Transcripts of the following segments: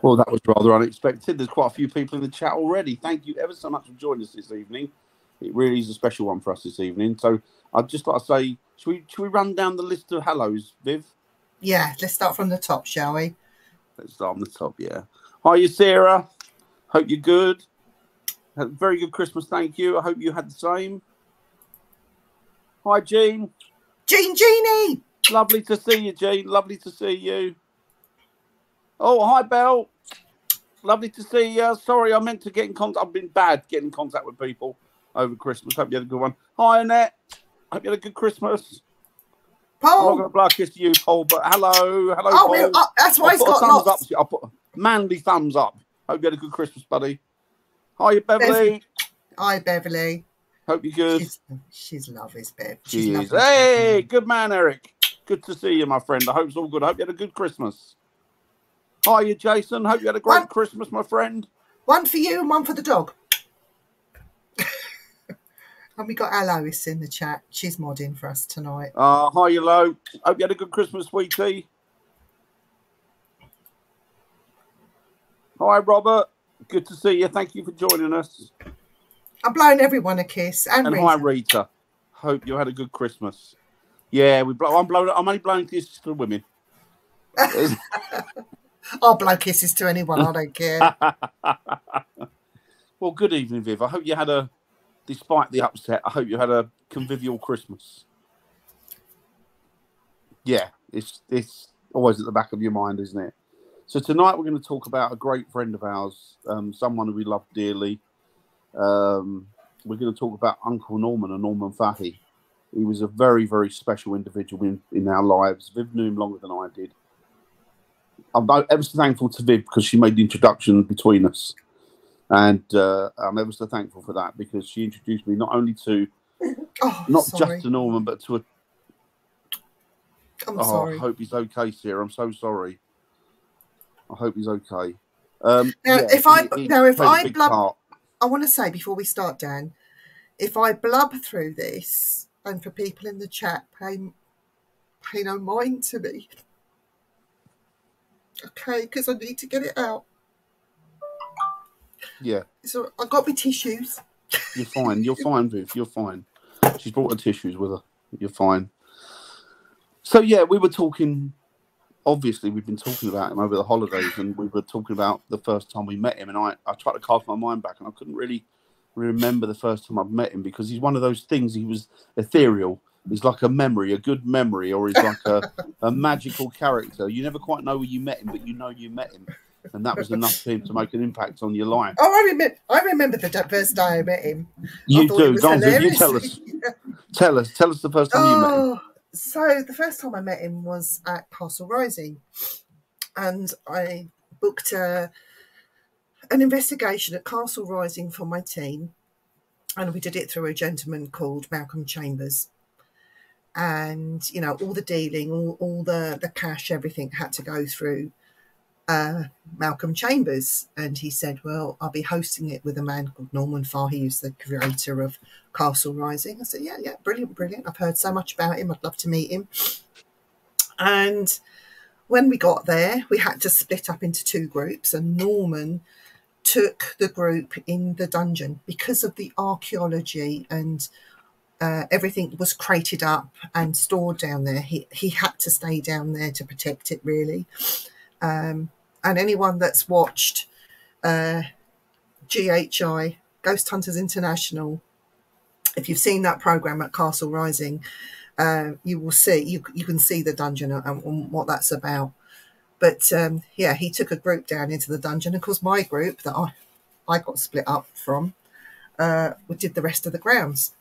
Well, that was rather unexpected. There's quite a few people in the chat already. Thank you ever so much for joining us this evening. It really is a special one for us this evening. So I'd just like to say, should we run down the list of hellos, Viv? Yeah, let's start from the top, shall we? Let's start on the top, yeah. Hi, Sarah. Hope you're good. Had a very good Christmas, thank you. I hope you had the same. Hi, Jean. Jeannie! Lovely to see you, Jean. Lovely to see you. Oh, hi, Belle. Lovely to see you. Sorry, I meant to get in contact. I've been bad getting in contact with people over Christmas. Hope you had a good one. Hi, Annette. Hope you had a good Christmas. Paul. I'm not going to blow a kiss to you, Paul, but hello, oh, Paul. That's why he's got thumbs lots. Up. I'll put a manly thumbs up. Hope you had a good Christmas, buddy. Hi, Beverly. Hi, Beverly. Hope you're good. She's lovely, Bev. She is. Hey, good man, Eric. Good to see you, my friend. I hope it's all good. I hope you had a good Christmas. Hi, you, Jason. Hope you had a great Christmas, my friend. One for you and one for the dog. And we got Alois in the chat. She's modding for us tonight. Hi, Lo. Hope you had a good Christmas, sweetie. Hi, Robert. Good to see you. Thank you for joining us. I'm blowing everyone a kiss. And Rita. Hi, Rita. Hope you had a good Christmas. Yeah, I'm only blowing kisses to women. I'll blow kisses to anyone. I don't care. Well, good evening, Viv. I hope you had despite the upset, I hope you had a convivial Christmas. Yeah, it's always at the back of your mind, isn't it? So tonight we're going to talk about a great friend of ours, someone who we love dearly. We're going to talk about Uncle Norman and Norman Fahy. He was a very, very special individual in our lives. Viv knew him longer than I did. I'm ever so thankful to Viv because she made the introduction between us. And I'm ever so thankful for that because she introduced me not only to, just to Norman, but to I'm sorry. I hope he's okay, Sarah. I'm so sorry. I hope he's okay. If I blub, I want to say before we start, Dan, if I blub through this, and for people in the chat, pay no mind to me. Okay, because I need to get it out. Yeah. So I got my tissues. You're fine. You're fine, Viv. You're fine. She's brought her tissues with her. You're fine. So yeah, we were talking. Obviously, we've been talking about him over the holidays, and we were talking about the first time we met him. And I tried to cast my mind back, and I couldn't really remember the first time I've met him because he's one of those things. He was ethereal. He's like a memory, a good memory, or he's like a magical character. You never quite know where you met him, but you know you met him. And that was enough for him to make an impact on your life. Oh, I remember the first day I met him. You do, don't you? You tell us. Tell us the first time you met him. So the first time I met him was at Castle Rising. And I booked an investigation at Castle Rising for my team. And we did it through a gentleman called Malcolm Chambers. And, you know, all the dealing, all the cash, everything had to go through Malcolm Chambers. And he said, well, I'll be hosting it with a man called Norman Fahy, who's the creator of Castle Rising. I said, yeah, brilliant. I've heard so much about him. I'd love to meet him. And when we got there, we had to split up into two groups, and Norman took the group in the dungeon because of the archaeology and everything was crated up and stored down there. He had to stay down there to protect it, really. And anyone that's watched GHI, Ghost Hunters International, if you've seen that program at Castle Rising, you will see, you can see the dungeon and what that's about. But yeah, he took a group down into the dungeon. Of course, my group that I got split up from did the rest of the grounds.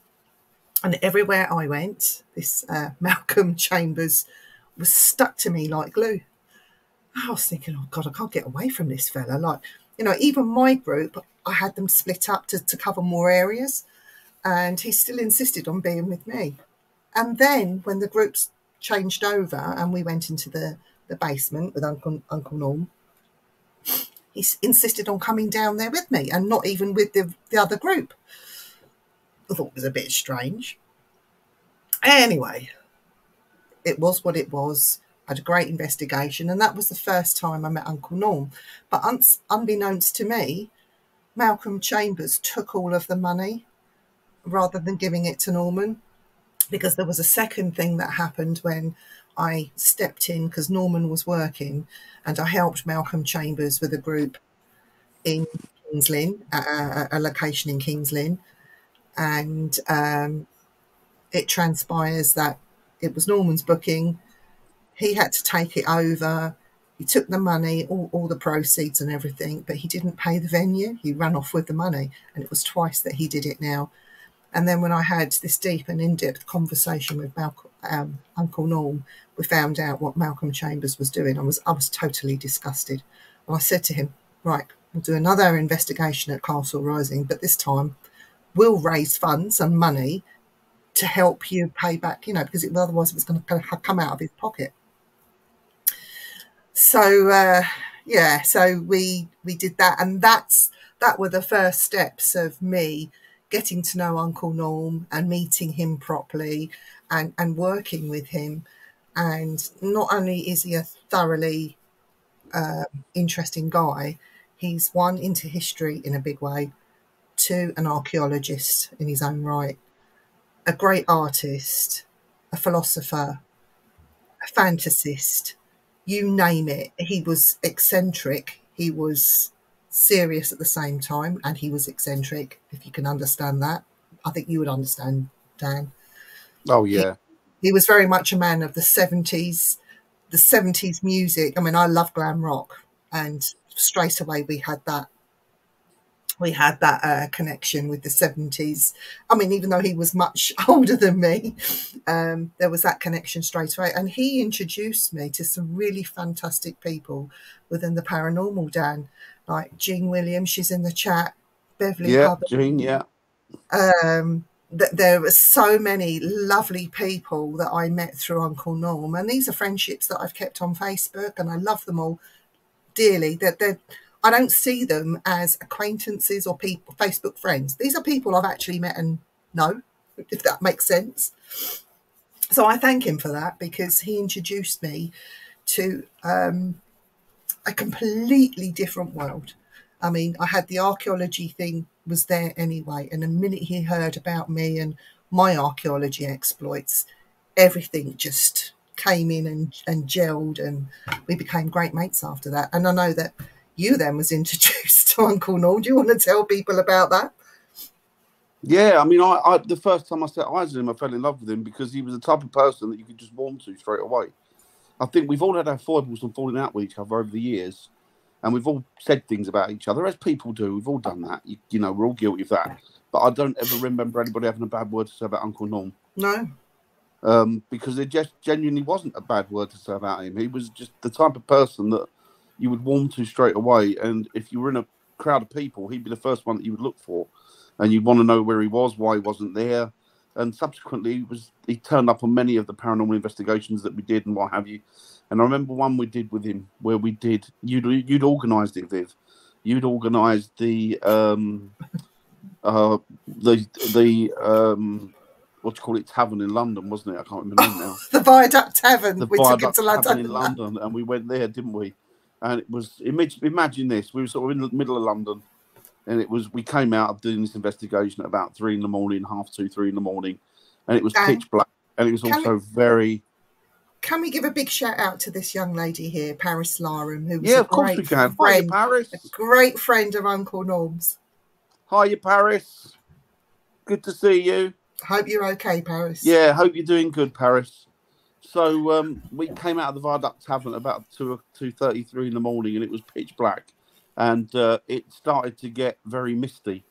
And everywhere I went, this Malcolm Chambers was stuck to me like glue. I was thinking, oh God, I can't get away from this fella. Like, you know, even my group, I had them split up to cover more areas, and he still insisted on being with me. And then when the groups changed over and we went into the basement with Uncle Norm, he insisted on coming down there with me and not even with the other group. I thought it was a bit strange. Anyway, it was what it was. had a great investigation, and that was the first time I met Uncle Norm. But unbeknownst to me, Malcolm Chambers took all of the money rather than giving it to Norman, because there was a second thing that happened when I stepped in, because Norman was working, and I helped Malcolm Chambers with a group in Kings Lynn, a location in Kings Lynn, and it transpires that it was Norman's booking. He had to take it over. He took the money, all the proceeds and everything, but he didn't pay the venue. He ran off with the money, and it was twice that he did it now. And then when I had this deep and in-depth conversation with Uncle Norm, we found out what Malcolm Chambers was doing. I was totally disgusted. And I said to him, right, we'll do another investigation at Castle Rising, but this time we'll raise funds and money to help you pay back, because otherwise it was going to come out of his pocket. So, so we did that. And that were the first steps of me getting to know Uncle Norm and meeting him properly and working with him. And not only is he a thoroughly interesting guy, he's one, into history in a big way, two, an archaeologist in his own right, a great artist, a philosopher, a fantasist, you name it. He was eccentric. He was serious at the same time, and he was eccentric, if you can understand that. I think you would understand, Dan. Oh, yeah. He was very much a man of the 70s music. I mean, I love glam rock, and straight away we had that connection with the 70s. I mean, even though he was much older than me, there was that connection straight away. And he introduced me to some really fantastic people within the paranormal, Dan, like Jean Williams, she's in the chat, Beverly Hubbard. Jean, yeah. There were so many lovely people that I met through Uncle Norm. And these are friendships that I've kept on Facebook, and I love them all dearly. I don't see them as acquaintances or people, Facebook friends. These are people I've actually met and know, if that makes sense. So I thank him for that, because he introduced me to a completely different world. I mean, I had the archaeology thing was there anyway. And the minute he heard about me and my archaeology exploits, everything just came in and gelled, and we became great mates after that. And I know that you then was introduced to Uncle Norm. Do you want to tell people about that? Yeah, I mean, I the first time I set eyes on him, I fell in love with him, because he was the type of person that you could just warm to straight away. I think we've all had our foibles and falling out with each other over the years, and we've all said things about each other, as people do. We've all done that. You know, we're all guilty of that. But I don't ever remember anybody having a bad word to say about Uncle Norm. No. Because it just genuinely wasn't a bad word to say about him. He was just the type of person that you would warm to straight away. And if you were in a crowd of people, he'd be the first one that you would look for. And you'd want to know where he was, why he wasn't there. And subsequently, he turned up on many of the paranormal investigations that we did and what have you. And I remember one we did with him where we did, you'd organised it, Viv. You'd organised the what do you call it, tavern in London, wasn't it? I can't remember the name now. The Viaduct Tavern. The Viaduct Tavern in London, and we went there, didn't we? And it was, imagine this, we were sort of in the middle of London, and we came out of doing this investigation at about 3 in the morning, 2:30, 3 in the morning, and it was pitch black, and it was also very... Can we give a big shout out to this young lady here, Paris Larum, who was of course we can. Hiya, Paris. A great friend of Uncle Norm's. Hiya, Paris. Good to see you. Hope you're okay, Paris. Yeah, hope you're doing good, Paris. So we came out of the Viaduct Tavern about 2:33 in the morning, and it was pitch black, and it started to get very misty.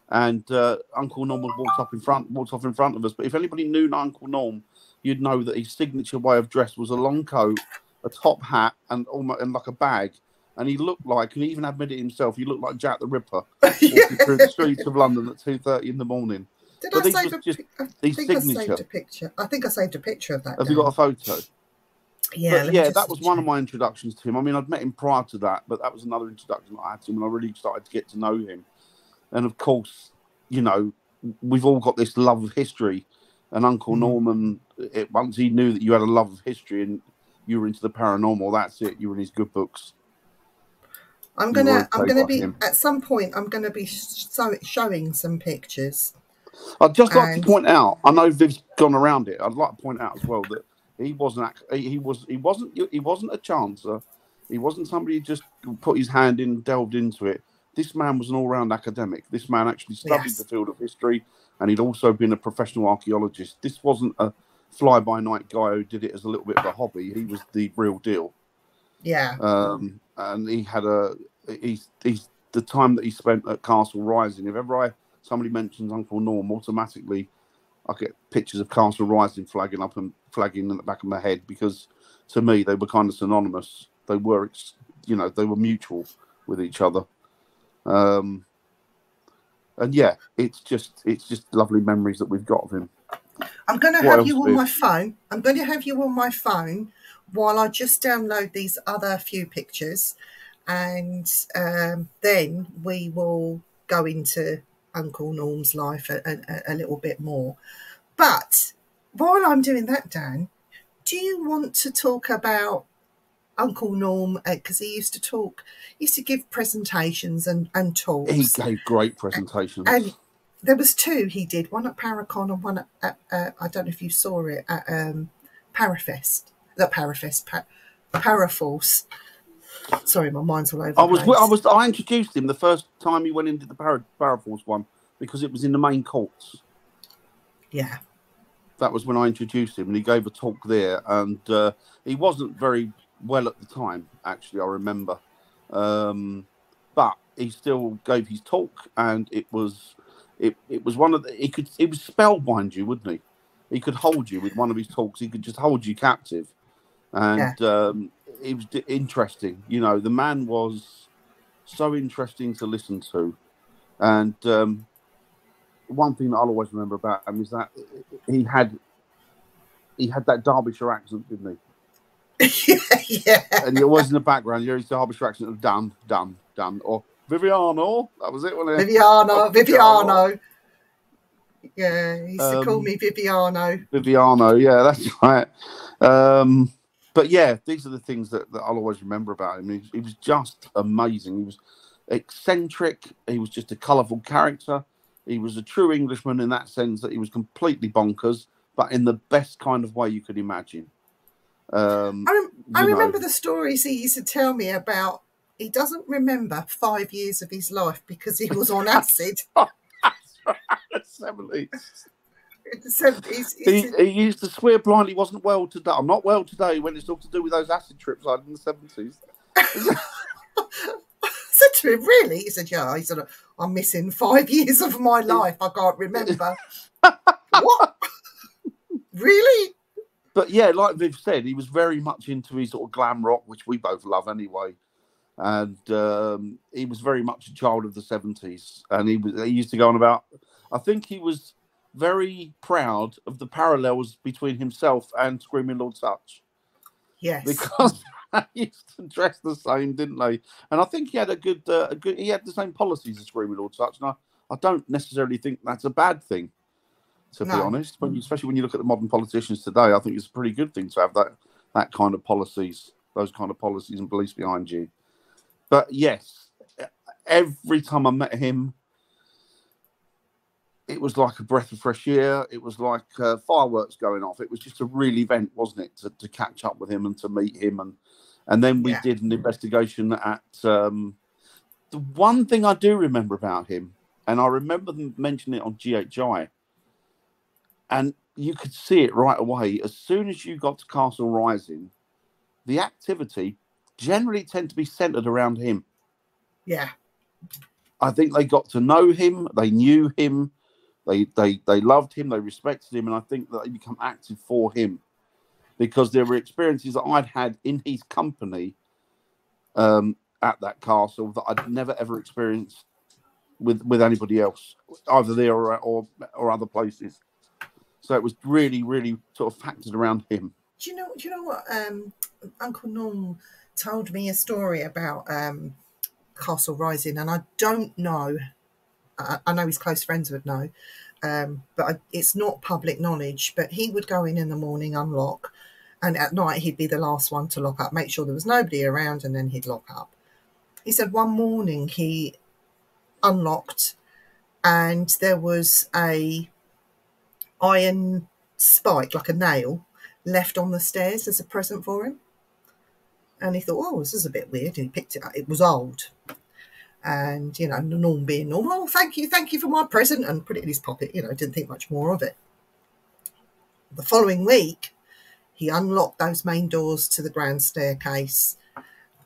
And Uncle Norm walked off in front of us. But if anybody knew Uncle Norm, you'd know that his signature way of dress was a long coat, a top hat, and like a bag. And he looked like, and he even admitted himself, he looked like Jack the Ripper walking through the streets of London at 2:30 in the morning. Did I save a picture? I think I saved a picture of that. Have you got a photo? Yeah, that was one of my introductions to him. I mean, I'd met him prior to that, but that was another introduction that I had to him, and I really started to get to know him. And of course, you know, we've all got this love of history, and Uncle Norman, once he knew that you had a love of history and you were into the paranormal, that's it. You were in his good books. I'm gonna be at some point. I'm gonna be showing some pictures. I'd just like to point out. I know Viv's gone around it. I'd like to point out as well that he wasn't a chancer. He wasn't somebody who just put his hand in, delved into it. This man was an all-round academic. This man actually studied the field of history, and he'd also been a professional archaeologist. This wasn't a fly-by-night guy who did it as a little bit of a hobby. He was the real deal. Yeah. And he had he's the time that he spent at Castle Rising. If ever somebody mentions Uncle Norm, automatically I get pictures of Castle Rising flagging in the back of my head, because to me they were kind of synonymous. They were, they were mutual with each other. And yeah, it's just lovely memories that we've got of him. I'm going to have you on my phone. I'm going to have you on my phone while I just download these other few pictures, and then we will go into Uncle Norm's life a little bit more. But while I'm doing that, Dan, do you want to talk about Uncle Norm? Because he used to give presentations and talks. He gave great presentations. And there was two he did, one at Paracon and one at I don't know if you saw it, at Paraforce. Sorry, my mind's all over the place. I introduced him the first time he went into the Paraforce one, because it was in the main courts. Yeah. That was when I introduced him, and he gave a talk there, and he wasn't very well at the time, actually, I remember. But he still gave his talk, and it was one of the, he was spellbind you, wouldn't he? He could hold you with one of his talks. He could just hold you captive. And it was interesting. The man was so interesting to listen to. And one thing that I'll always remember about him is that he had that Derbyshire accent, didn't he? Yeah. And it was in the background, you hear his Derbyshire accent of done, or Viviano. That was it, wasn't it? Viviano. Yeah, he used to call me Viviano. Viviano, yeah, that's right. But yeah, these are the things that I'll always remember about him. He was just amazing. He was eccentric. He was just a colourful character. He was a true Englishman in that sense, that he was completely bonkers, but in the best kind of way you could imagine. I remember the stories he used to tell me about. He doesn't remember 5 years of his life because he was on acid. That's right. 70s. He used to swear blindly he wasn't well today. I'm not well today, when it's all to do with those acid trips I had in the 70s. I said to him, really? He said, yeah. He said, I'm missing 5 years of my life. I can't remember. What? Really? But yeah, like Viv said, he was very much into his sort of glam rock, which we both love anyway. And he was very much a child of the 70s. And he used to go on about, I think he was very proud of the parallels between himself and Screaming Lord Sutch. Yes. Because they used to dress the same, didn't they? And I think he had he had the same policies as Screaming Lord Sutch. And I don't necessarily think that's a bad thing, to be honest. Especially when you look at the modern politicians today, I think it's a pretty good thing to have that kind of policies, those kind of policies and beliefs behind you. But yes, every time I met him, it was like a breath of fresh air. It was like fireworks going off. It was just a real event, wasn't it, to catch up with him and to meet him. And then we did an investigation at... the one thing I do remember about him, and I remember them mentioning it on GHI, and you could see it right away. As soon as you got to Castle Rising, the activity generally tend to be centered around him. Yeah. I think they got to know him. They knew him. They loved him. They respected him. And I think that they become active for him, because there were experiences that I'd had in his company at that castle that I'd never, ever experienced with anybody else, either there or other places. So it was really, really sort of factored around him. Do you know what? Uncle Norm told me a story about Castle Rising, and I don't know. I know his close friends would know, but it's not public knowledge. But he would go in the morning, unlock, And at night, he'd be the last one to lock up, make sure there was nobody around, and then he'd lock up. He said one morning he unlocked and there was a iron spike, like a nail, left on the stairs as a present for him. And he thought, oh, this is a bit weird. And he picked it up. It was old. And, you know, Norm being normal, oh, thank you for my present, and put it in his pocket, you know, didn't think much more of it. The following week, he unlocked those main doors to the grand staircase,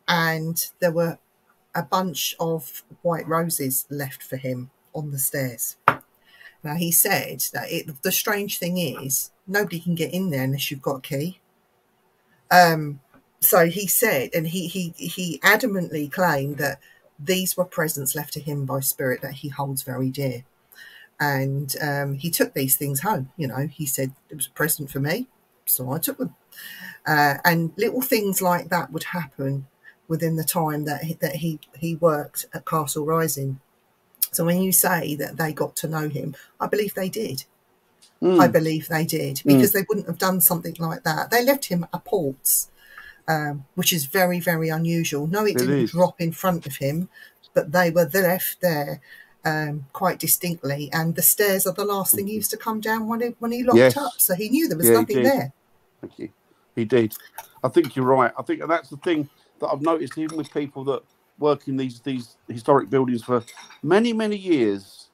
and there were a bunch of white roses left for him on the stairs. Now, he said that the strange thing is nobody can get in there unless you've got a key. So he said, and he adamantly claimed that these were presents left to him by spirit that he holds very dear. And he took these things home. You know, he said it was a present for me, so I took them. And little things like that would happen within the time that he worked at Castle Rising. So when you say that they got to know him, I believe they did. I believe they did, because they wouldn't have done something like that. They left him a ports, which is very, very unusual. No, it didn't drop in front of him, but they were left there quite distinctly. And the stairs are the last thing he used to come down when he locked up. So he knew there was nothing there. Thank you. He did. I think you're right. I think that's the thing that I've noticed, even with people that work in these historic buildings for many, many years,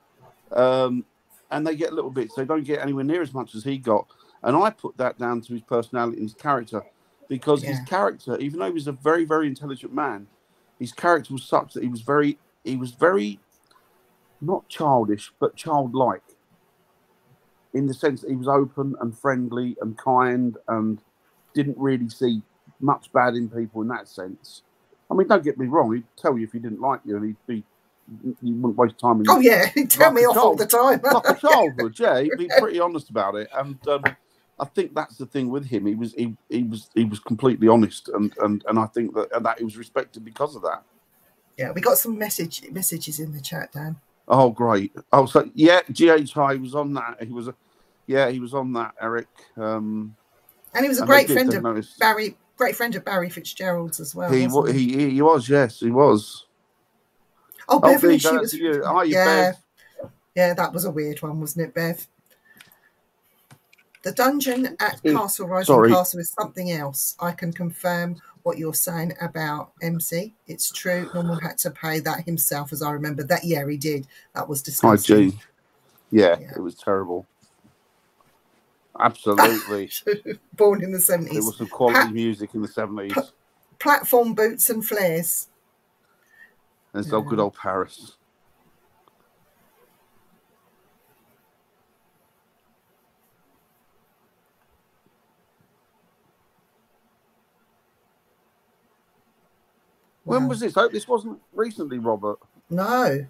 and they get little bits. They don't get anywhere near as much as he got. And I put that down to his personality and his character, because his character, even though he was a very, very intelligent man, his character was such that he was very not childish, but childlike, in the sense that he was open and friendly and kind and didn't really see much bad in people in that sense. I mean, don't get me wrong, he'd tell you if he didn't like you, and he wouldn't waste time. Oh yeah, he'd tell me off all the time. Like a child would, yeah. He'd be pretty honest about it. And I think that's the thing with him. He was completely honest, and I think that he was respected because of that. Yeah, we got some messages in the chat, Dan. Oh, great. Oh, so yeah, GHI was on that. He was on that, Eric. And he was a great friend of Barry. Great friend of Barry Fitzgerald's as well. He was, yes, he was. Oh, Beverly, she was. Bev. Yeah, that was a weird one, wasn't it, Bev? The dungeon at Castle Rising Castle is something else. I can confirm what you're saying about MC. It's true. Norman had to pay that himself, as I remember. That, yeah, he did. That was disgusting. Yeah, it was terrible. Absolutely. Born in the 70s. There was some quality music in the 70s. Platform boots and flares. There's good old Paris. Wow. When was this? I hope this wasn't recently, Robert. No.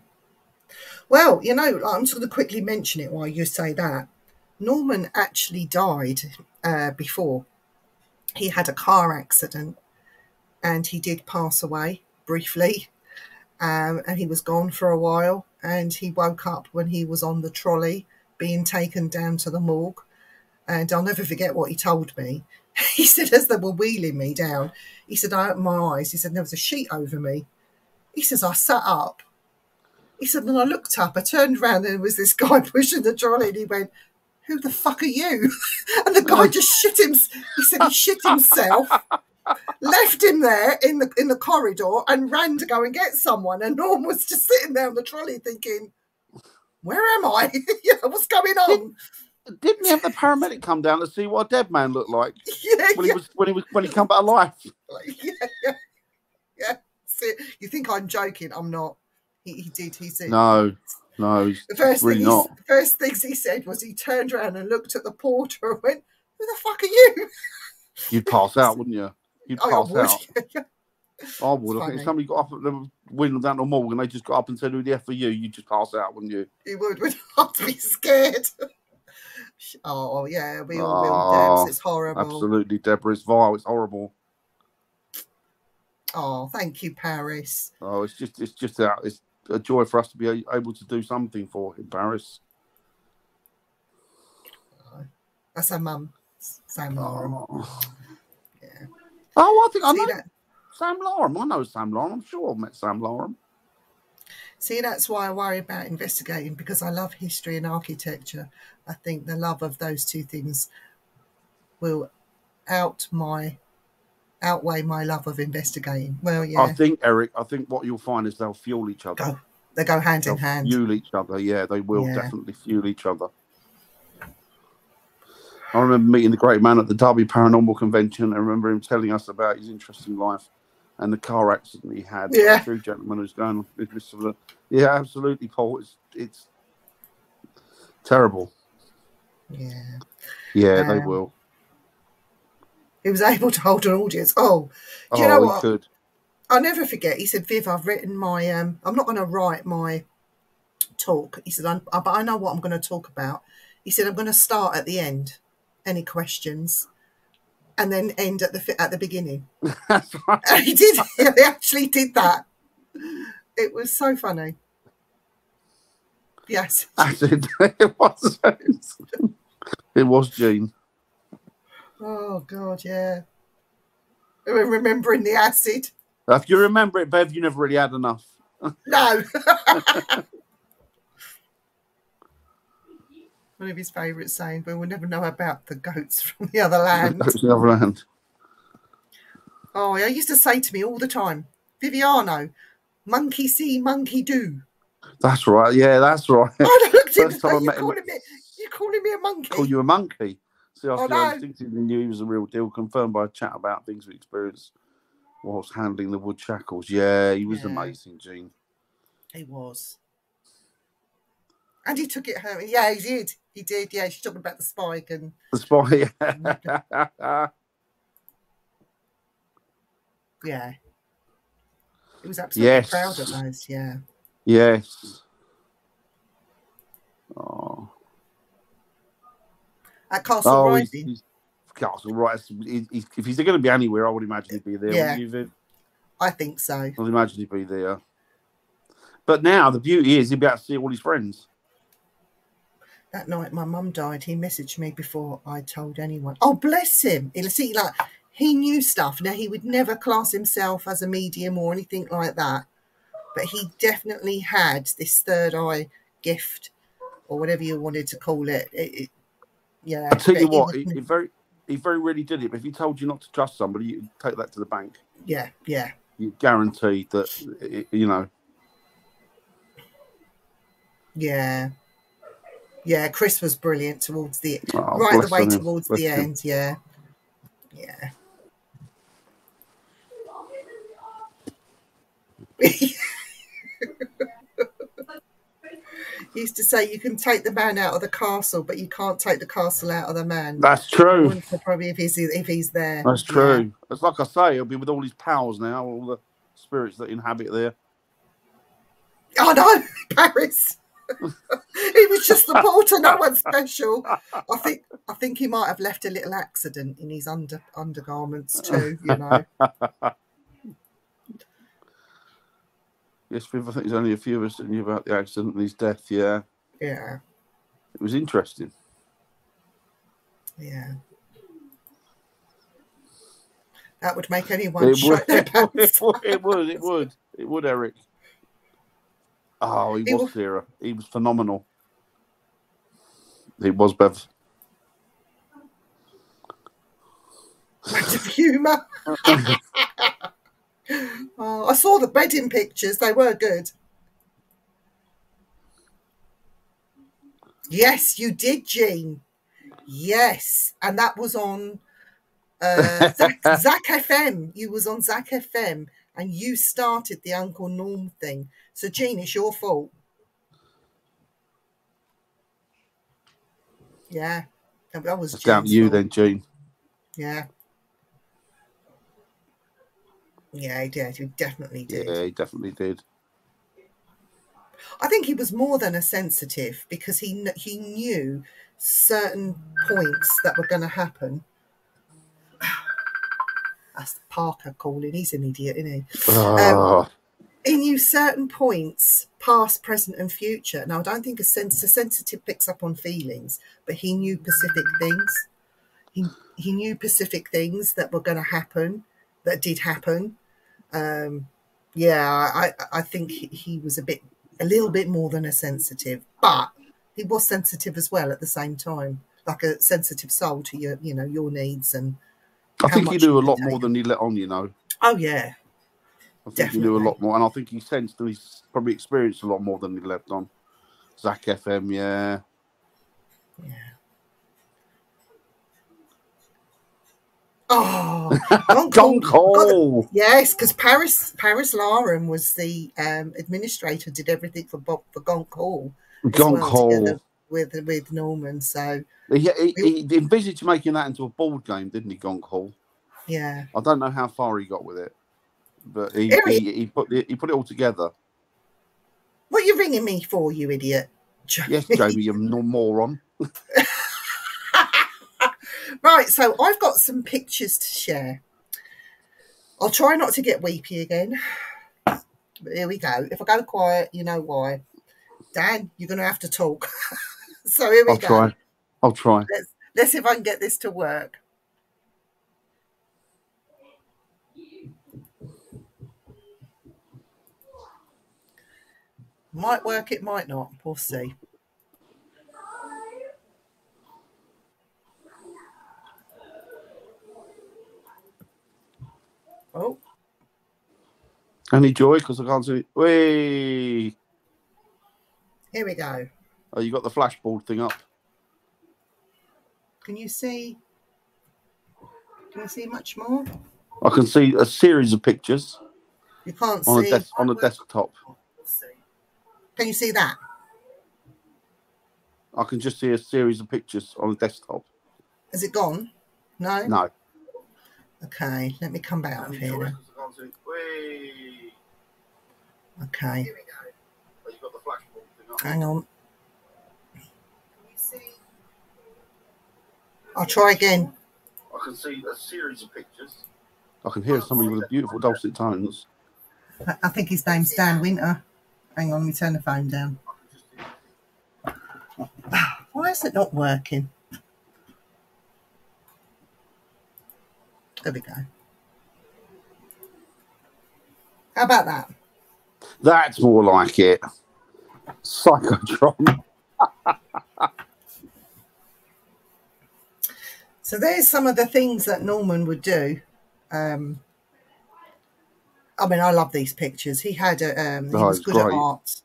Well, you know, I'm just going to quickly mention it while you say that. Norman actually died before. He had a car accident and he did pass away briefly. And he was gone for a while, and he woke up when he was on the trolley being taken down to the morgue. And I'll never forget what he told me. He said, as they were wheeling me down, he said, I opened my eyes. He said, there was a sheet over me. He says, I sat up. He said, and I looked up, I turned around, and there was this guy pushing the trolley, and he went, who the fuck are you? And the guy just shit himself. He said he shit himself, left him there in the corridor, and ran to go and get someone. And Norm was just sitting there on the trolley thinking, where am I? You know, what's going on? Didn't he have the paramedic come down to see what a dead man looked like? When he come back alive. Yeah. See, you think I'm joking? I'm not. He did. He said no. The first things he said was he turned around and looked at the porter and went, "Who the fuck are you?" You'd pass out, wouldn't you? You'd pass out. Yeah. I would. I think if somebody got up at the window down the morgue and they just got up and said, "Who the F are you?" You'd just pass out, wouldn't you? You would. I'd be scared. Oh yeah, we all will, Debs. It's horrible. Absolutely, Deborah. It's vile. It's horrible. Oh, thank you, Paris. Oh, it's a joy for us to be able to do something for him, Paris. That's her mum, Sam Lauren. Oh, I think I See know that? Sam Loram. I know Sam Loram. I'm sure I've met Sam Loram. See, that's why I worry about investigating, because I love history and architecture. I think the love of those two things will outweigh my love of investigating. Well, I yeah, think, Eric, what you'll find is they'll fuel each other. they go hand in They'll hand. fuel each other. Yeah, they will Yeah. definitely fuel each other. I remember meeting the great man at the Derby Paranormal Convention. I remember him telling us about his interesting life and the car accident he had. Yeah. A true gentleman who's going on. Yeah, absolutely, Paul. It's terrible. Yeah. Yeah, they will. He was able to hold an audience. Oh, do you know what? He could. I'll never forget. He said, "Viv, I've written my. I'm not going to write my talk." He said, "But I know what I'm going to talk about." He said, "I'm going to start at the end. Any questions?" And then end at the beginning. That's right. And he did. He actually did that. It was so funny. Yes. It was. It was Gene. Oh God, yeah. We're remembering the acid. If you remember it, Bev, you never really had enough. No. One of his favourite sayings, but we'll never know about the goats from the other land. The goats from the other land. Oh, he used to say to me all the time, Viviano, monkey see, monkey do. That's right. Yeah, that's right. I looked at him First time I and met him. you're calling me a monkey? Call you a monkey. See, I know. instinctively knew he was a real deal, confirmed by a chat about things we experienced whilst handling the wood shackles. Yeah, he was amazing, Gene. He was. And he took it home. Yeah, he did. He did. Yeah, she's talking about the spike and the spike. Yeah. He was absolutely proud of those. Yeah. Yes. Oh. At Castle Rising. He's Castle Rising. If he's going to be anywhere, I would imagine he'd be there. Yeah. Wouldn't you, Viv? I think so. I would imagine he'd be there. But now the beauty is he'll be able to see all his friends. That night my mum died, he messaged me before I told anyone. Oh, bless him. See, like, he knew stuff. Now, he would never class himself as a medium or anything like that. But he definitely had this third eye gift, or whatever you wanted to call it. Yeah. I tell you what, he very rarely did it. But if he told you not to trust somebody, you take that to the bank. Yeah, yeah. You guarantee that, you know. Yeah. Yeah, Chris was brilliant towards the towards the end. Yeah. Yeah. He used to say you can take the man out of the castle, but you can't take the castle out of the man. That's true. Probably if he's there. That's true. Yeah. It's like I say, he'll be with all his pals now, all the spirits that inhabit there. Oh no, Paris. He was just the porter, no one special. I think he might have left a little accident in his undergarments too, you know. Yes, Viv, I think there's only a few of us that knew about the accident and his death, yeah. Yeah. It was interesting. Yeah. That would make anyone shut their pants. It would, Eric. Oh, he was Sarah. He was phenomenal. He was, Bev. Bit of humour. Oh, I saw the bedding pictures. They were good. Yes, you did, Jean. Yes. And that was on Zach FM. You was on Zach FM and you started the Uncle Norm thing. So, Jean, it's your fault. Yeah. That was down to you then, Jean. Yeah. Yeah, he did. He definitely did. Yeah, he definitely did. I think he was more than a sensitive because he knew certain points that were going to happen. That's Parker calling. He's an idiot, isn't he? He knew certain points, past, present, and future. Now, I don't think a sensitive picks up on feelings, but he knew specific things. He knew specific things that were going to happen. that did happen. Yeah, I think he was a little bit more than a sensitive, but he was sensitive as well at the same time, like a sensitive soul to your needs and I how think he much knew you a can lot more take. than he let on, you know. Oh yeah, I think he knew a definitely. lot more, and I think he sensed and he's probably experienced a lot more than he let on. Zach FM, yeah. Yeah. Oh, Gone Gone Cool. Coal. Yes, because Paris Laram was the administrator, did everything for Gone Cool as Gone well, together Coal. with Norman. So He envisaged making that into a board game, didn't he, Gone Coal? yeah. I don't know how far he got with it, but Eric, he put it all together. what are you ringing me for, you idiot? Yes, Jamie, you moron. Right, so I've got some pictures to share. I'll try not to get weepy again. But here we go. If I go quiet, you know why. Dan, you're going to have to talk. So here we go. I'll try. Let's see if I can get this to work. Might work, it might not. We'll see. Oh. Any joy? Because I can't see it. Whee! Here we go. Oh, you got the flashboard thing up. Can you see? Can you see much more? I can see a series of pictures. You can't on see. on the desktop. Can you see that? I can just see a series of pictures on the desktop. Has it gone? No? No. Okay, let me come back up here now. Okay. Here we go. Oh, you've got the flashboard thing up. Hang on. Can you see? I'll try again. I can see a series of pictures. I can hear somebody with a beautiful dulcet tones. I think his name's Dan Winter. Hang on, let me turn the phone down. Why is it not working? There we go. How about that? That's more like it. Psychotron. So there's some of the things that Norman would do. I mean, I love these pictures. He had he was good at art,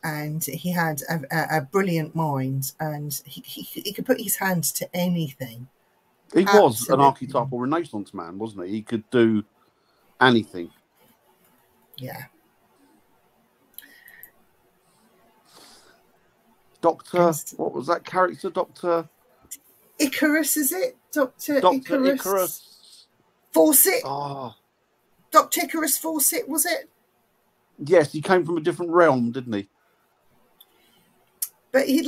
and he had a brilliant mind, and he could put his hand to anything. He was an archetypal Renaissance man, wasn't he? He could do anything. Yeah. Doctor, what was that character? Doctor Icarus, is it? Doctor Icarus Fawcett. Oh. Dr. Icarus Fawcett, was it? Yes, he came from a different realm, didn't he? But he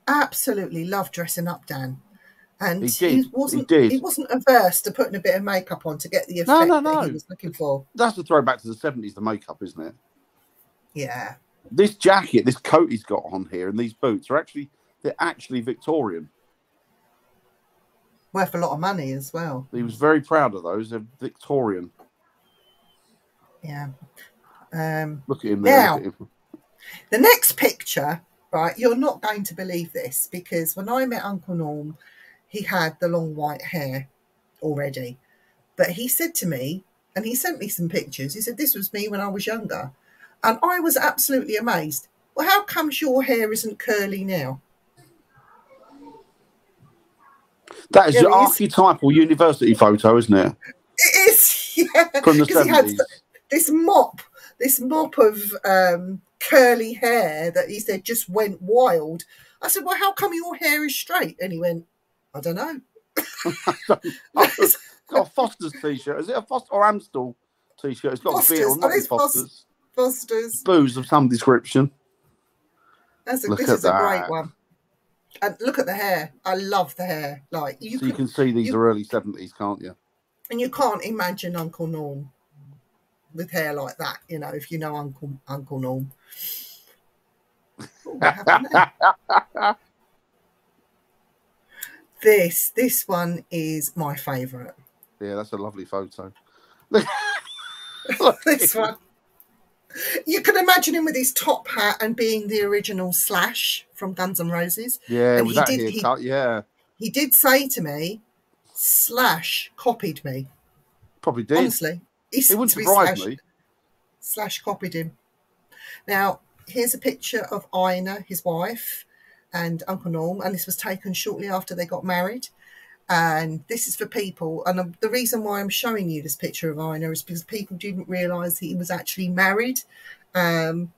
absolutely loved dressing up, Dan. And he wasn't averse to putting a bit of makeup on to get the effect that he was looking for. That's a throwback to the 70s, the makeup, isn't it? Yeah. This jacket, this coat he's got on here, and these boots they're actually Victorian. Worth a lot of money as well. He was very proud of those. They're Victorian. Yeah. Look at him there. Now, the next picture, right, you're not going to believe this, because when I met Uncle Norm, he had the long white hair already. But he said to me, and he sent me some pictures, he said, this was me when I was younger. And I was absolutely amazed. Well, how comes your hair isn't curly now? That is your archetypal university photo, isn't it? It is, yeah. From the 70s. He had this mop of curly hair that he said just went wild. I said, well, how come your hair is straight? And he went, I don't know. It's got a Foster's t-shirt. Is it a Foster or Amstel t-shirt? It's got Foster's. a beard on it. Foster's. Booze of some description. This is a great one. And look at the hair. I love the hair. Like you can see these are early 70s, can't you? And you can't imagine Uncle Norm with hair like that, you know, if you know Uncle Norm. What happened there? This one is my favourite. Yeah, that's a lovely photo. Look, This one. You can imagine him with his top hat and being the original Slash from Guns N' Roses. yeah, And with that haircut, yeah. he did say to me, Slash copied me. Probably did. Honestly. He It said wouldn't to me, surprise me. Slash copied him. Now, here's a picture of Ina, his wife, and Uncle Norm, and this was taken shortly after they got married. And this is for people, and the reason why I'm showing you this picture of Ina is because people didn't realise he was actually married. You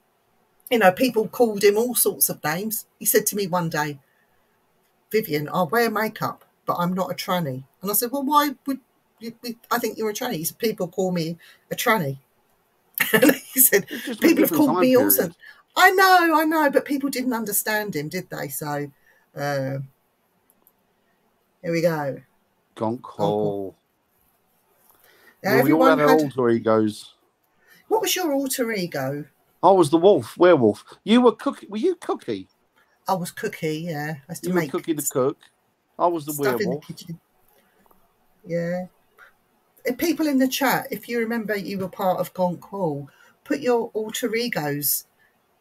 know, people called him all sorts of names. He said to me one day, Vivian, I'll wear makeup, but I'm not a tranny. And I said, well, why would you? I think you're a tranny. He said, people call me a tranny. And he said, It's just a people have different called time me period. also. I know, but people didn't understand him, did they? So here we go. Gonk Hall. Now, Well, we all everyone had our had. alter egos. What was your alter ego? I was the werewolf. You were Cookie. Were you Cookie? I was Cookie, yeah. I used to You were make Cookie the cook. I was the stuff in the werewolf. kitchen. Yeah. People in the chat, if you remember you were part of Gonk Hall, put your alter egos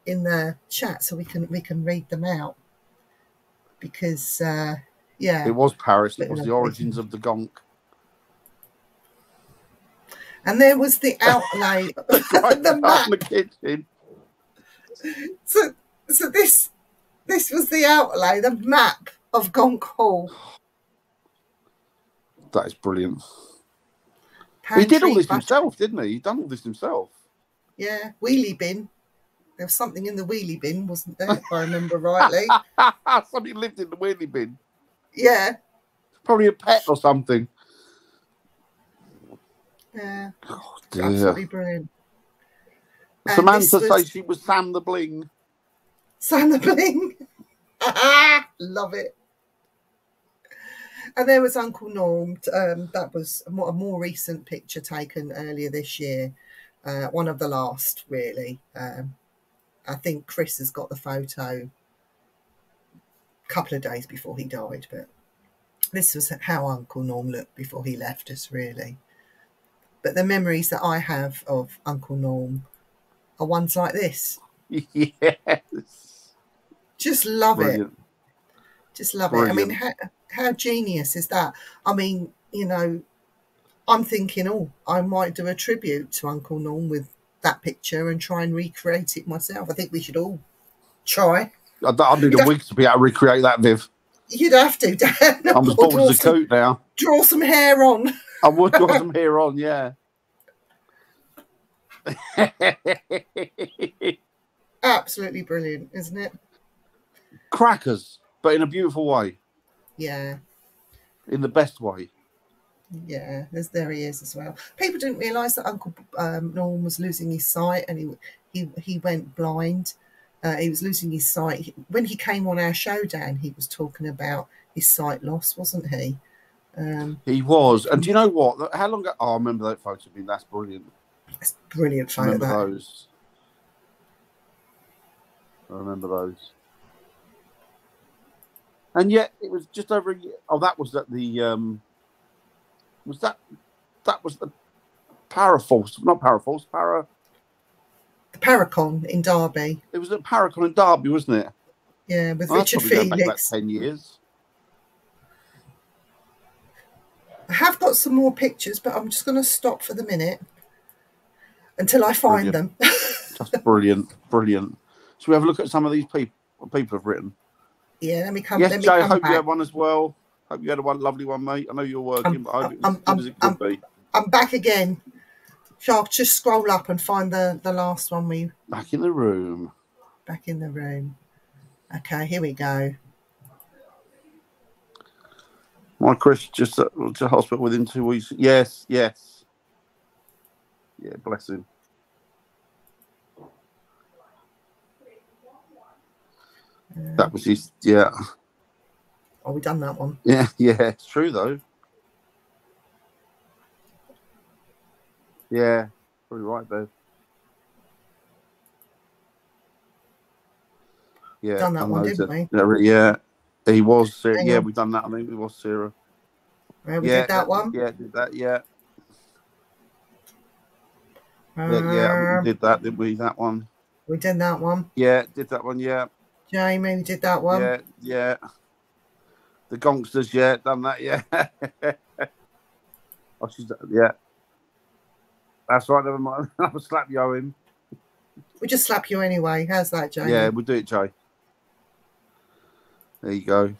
in the chat so we can read them out. Because yeah. It was Paris. It was the origins of the Gonk. And there was the outlay Right the map. in the kitchen. So this was the outlay, the map of Gonk Hall. That is brilliant. Pantry, He did all this buttery. himself, didn't he? He done all this himself. Yeah, wheelie bin. There was something in the wheelie bin, wasn't there, if I remember rightly? Somebody lived in the wheelie bin. Yeah. Probably a pet or something. Yeah. Oh, Absolutely brilliant. Samantha says she was Sam the Bling. Sam the Bling. Love it. And there was Uncle Norm. That was a more recent picture taken earlier this year. One of the last, really. I think Chris has got the photo a couple of days before he died, but this was how Uncle Norm looked before he left us, really. But the memories that I have of Uncle Norm are ones like this. Yes. Just love Brilliant. it. Just love Brilliant. it. I mean, how genius is that? I mean, you know, I'm thinking, I might do a tribute to Uncle Norm with that picture and try and recreate it myself. I think we should all try. I need a week to be able to recreate that, Viv. You'd have to, Dan. I'm as bored as a coot now. Draw some hair on. I would draw some hair on, yeah. Absolutely brilliant, isn't it? Crackers, but in a beautiful way. Yeah. In the best way. Yeah, there he is as well. People didn't realise that Uncle Norm was losing his sight, and he went blind. He was losing his sight. When he came on our show, Dan, he was talking about his sight loss, wasn't he? He was. And do you know what? How long ago? Oh, I remember that photo. I mean, that's brilliant. It's a brilliant photo. I remember those. I remember those. And yet, it was just over a year. Oh, that was at the... That was the Paraforce. Not Paraforce, The Paracon in Derby. It was at Paracon in Derby, wasn't it? Yeah, with Richard Felix. Felix. Back about 10 years. I have got some more pictures, but I'm just going to stop for the minute until I find them. Just brilliant, brilliant. Should we have a look at some of these people? What people have written? Yeah, let me come. Yes, let me Jay, I come hope back. you had one as well. Hope you had a lovely one, mate. I know you're working, but I hope it was as good as it could be. I'm back again. So I'll just scroll up and find the last one Back in the room. Back in the room. Okay, here we go. My Chris just to hospital within 2 weeks. Yes. Yeah, bless him. That was his, yeah. Oh, we done that one. Yeah, it's true though. Yeah, probably right, Bev. Yeah, done that one, didn't we? Yeah, he was. Yeah, we done that. I think it was Sarah. We did that one. Yeah, did that. Yeah. Yeah, we did that, didn't we? That one. We did that one. Yeah, did that one. Yeah. Jamie, we did that one. Yeah, yeah. The Gongsters, yeah, done that. Yeah. Oh, yeah. That's right. Never mind. I'll slap you, Owen. We just slap you anyway. How's that, Jamie? Yeah, we'll do it, Jay. There you go. He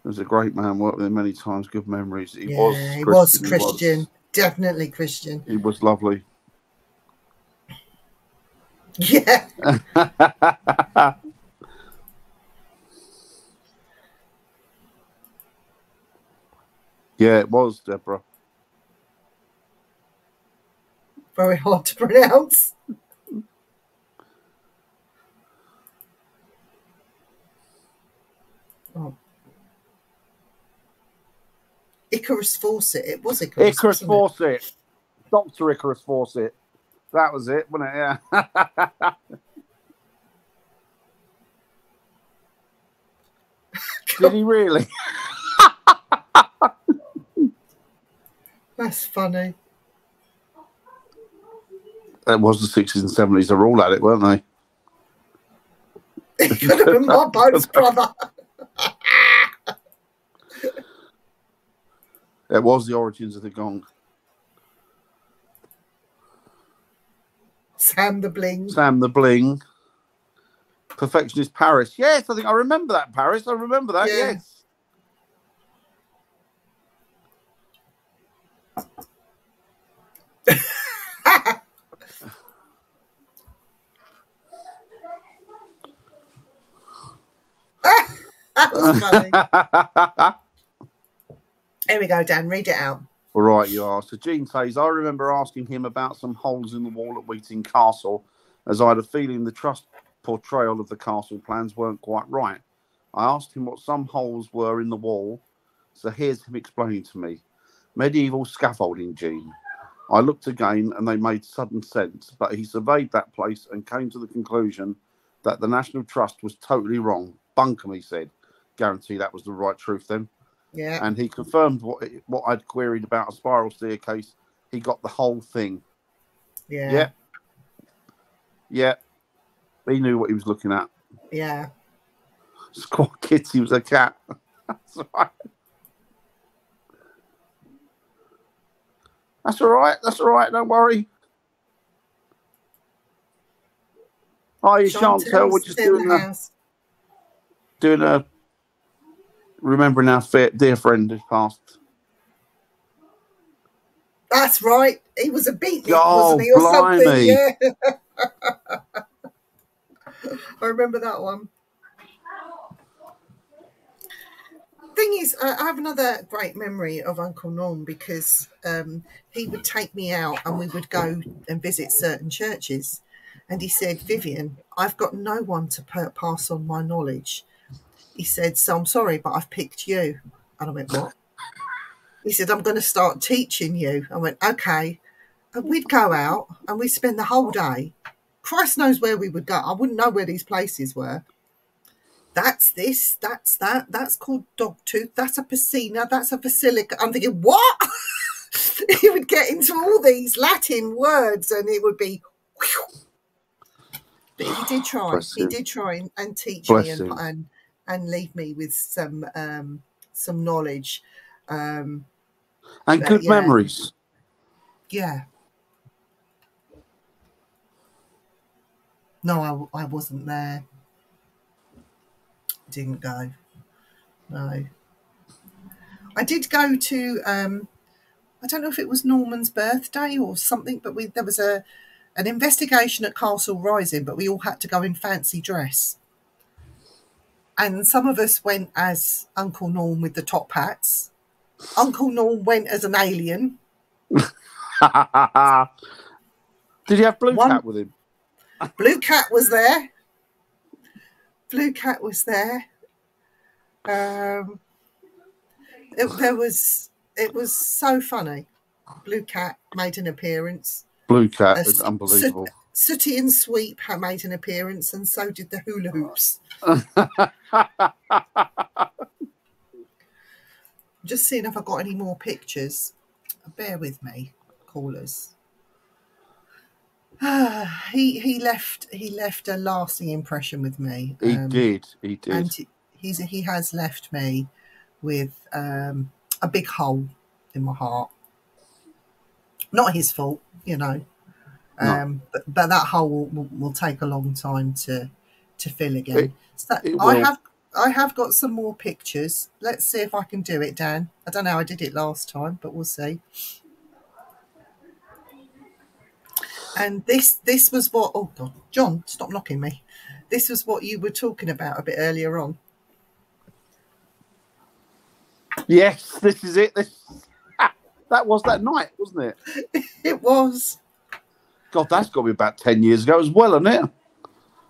was a great man. Worked with him many times. Good memories. He was Christian. Definitely Christian. He was lovely. Yeah. Yeah, it was, Deborah. Very hard to pronounce. Oh. Icarus Fawcett. It was Icarus. Icarus Fawcett. Dr. Icarus Fawcett. That was it, wasn't it? Yeah. Did he really? That's funny. It was the 60s and 70s. They were all at it, weren't they? It could have been my boat's brother. It was the origins of the gong. Sam the Bling. Sam the Bling. Perfectionist Paris. Yes, I think I remember that, Paris. I remember that, yeah. Yes. That was funny. Here we go, Dan. Read it out. All right, you are. So Gene says, I remember asking him about some holes in the wall at Wheating Castle, as I had a feeling the trust portrayal of the castle plans weren't quite right. I asked him what some holes were in the wall, so here's him explaining to me. Medieval scaffolding, Gene. I looked again and they made sudden sense, but he surveyed that place and came to the conclusion that the National Trust was totally wrong. Bunkum, he said. Guarantee that was the right truth then. Yeah. And he confirmed what I'd queried about a spiral staircase. He got the whole thing. Yeah. Yeah. Yeah. He knew what he was looking at. Yeah. Squat Kitty was a cat. That's right. That's all right. That's all right. Don't worry. Oh, you Chantel, we're just doing a remembering our dear friend who's passed. That's right. He was a beatnik, oh, wasn't he, or blimey. something? Yeah. I remember that one. Thing is, I have another great memory of Uncle Norm because he would take me out and we would go and visit certain churches. And he said, Vivian, I've got no one to pass on my knowledge. He said, so I'm sorry, but I've picked you. And I went, what? He said, I'm going to start teaching you. I went, okay. And we'd go out and we'd spend the whole day. Christ knows where we would go. I wouldn't know where these places were. That's this, that's that. That's called Dogtooth. That's a piscina. That's a basilica. I'm thinking, what? He would get into all these Latin words and it would be... Whew. But he did try. He did try and teach me and leave me with some knowledge. And good memories. Yeah. No, I wasn't there. Didn't go. No. I did go to, I don't know if it was Norman's birthday or something, but there was an investigation at Castle Rising, but we all had to go in fancy dress. And some of us went as Uncle Norm with the top hats. Uncle Norm went as an alien. Did you have Blue Cat with him? Blue Cat was there. Blue Cat was there. It was so funny. Blue Cat made an appearance. Blue Cat is unbelievable. Sooty and Sweep made an appearance, and so did the hula hoops. Just seeing if I've got any more pictures. Bear with me, callers. He left a lasting impression with me. He did. And he has left me with a big hole in my heart. Not his fault, you know. No. But that hole will take a long time to fill again. It will. I have got some more pictures. Let's see if I can do it, Dan. I don't know how I did it last time, but we'll see. And this was what, oh God, John, stop knocking me. This was what you were talking about a bit earlier on. Yes, this is it. That was that night, wasn't it? It was. God, that's got to be about 10 years ago as well, isn't it?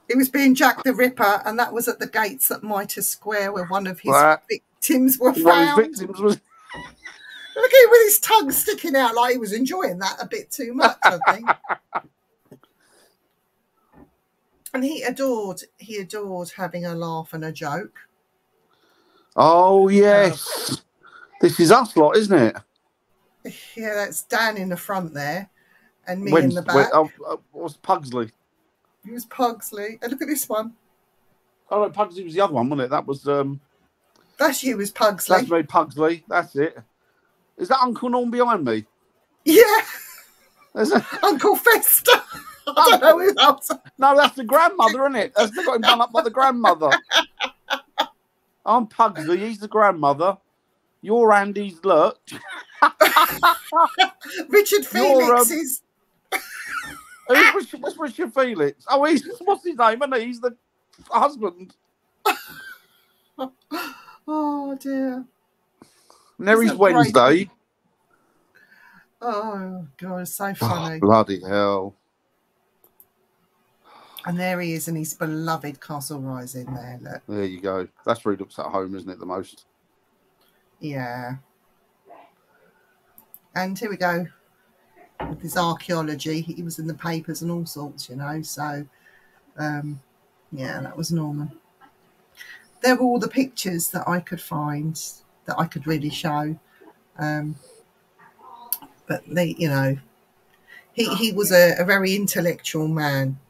It was being Jack the Ripper, and that was at the gates at Mitre Square where one of his victims were found. One of his victims was... Look at him with his tongue sticking out like he was enjoying that a bit too much, I think. And he adored having a laugh and a joke. Oh, yes. This is us lot, isn't it? Yeah, that's Dan in the front there and me in the back. Was Pugsley? He was Pugsley. And look at this one. Oh, no, Pugsley was the other one, wasn't it? That was... That's you, was Pugsley. That's me, Pugsley. That's it. Is that Uncle Norm behind me? Yeah. Uncle Fester. I don't know who that was. No, that's the grandmother, isn't it? That's got him done up by the grandmother. I'm Pugsley. He's the grandmother. You're Andy's Lurch. Richard Felix is... What's Richard Felix? Oh, what's his name? Isn't he? He's the husband. Oh, dear. Nery's Wednesday. Oh, God, it's so funny. Oh, bloody hell. And there he is in his beloved Castle Rising there, look. There you go. That's where he looks at home, isn't it, the most? Yeah. And here we go. With his archaeology. He was in the papers and all sorts, you know. So, yeah, that was Norman. There were all the pictures that I could find that I could really show. But they, you know, he was a very intellectual man.